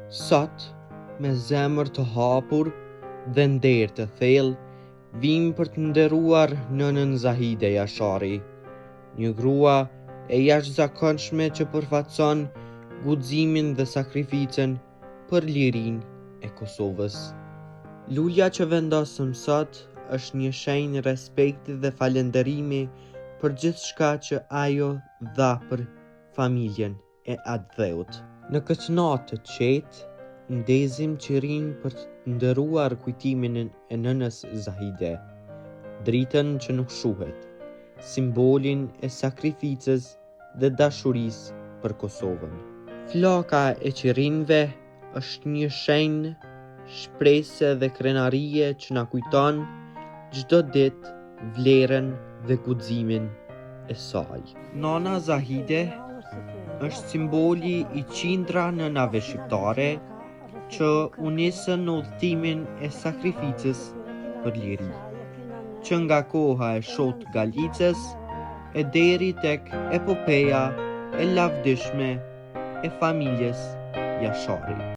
Sot, me zemër të hapur dhe nder të thellë, vim për të nderuar nënën Zahide Jashari, një grua e jashtëzakonshme që përfaqëson guximin dhe sakrificën për lirinë e Kosovës. Lulja që vendosëm sot është një shenjë respekti dhe falënderimi për gjithçka që ajo dha për familjen e atë dheut. Në këtë natë të qetë, ndezim qirin për të nderuar kujtimin e nënës Zahide, dritën që nuk shuhet, simbolin e sakrificës dhe dashurisë për Kosovën. Flaka e qirinëve është një shenjë shpresë dhe krenarie që na kujton çdo ditë vlerën dhe guximin e saj. Nana Zahide është simboli i qindra nënave shqiptare që u nisën në udhëtimin e sakrificës për liri, që nga koha e Shot Galicës e deri tek epopeja e lavdishme e familjes Jashari.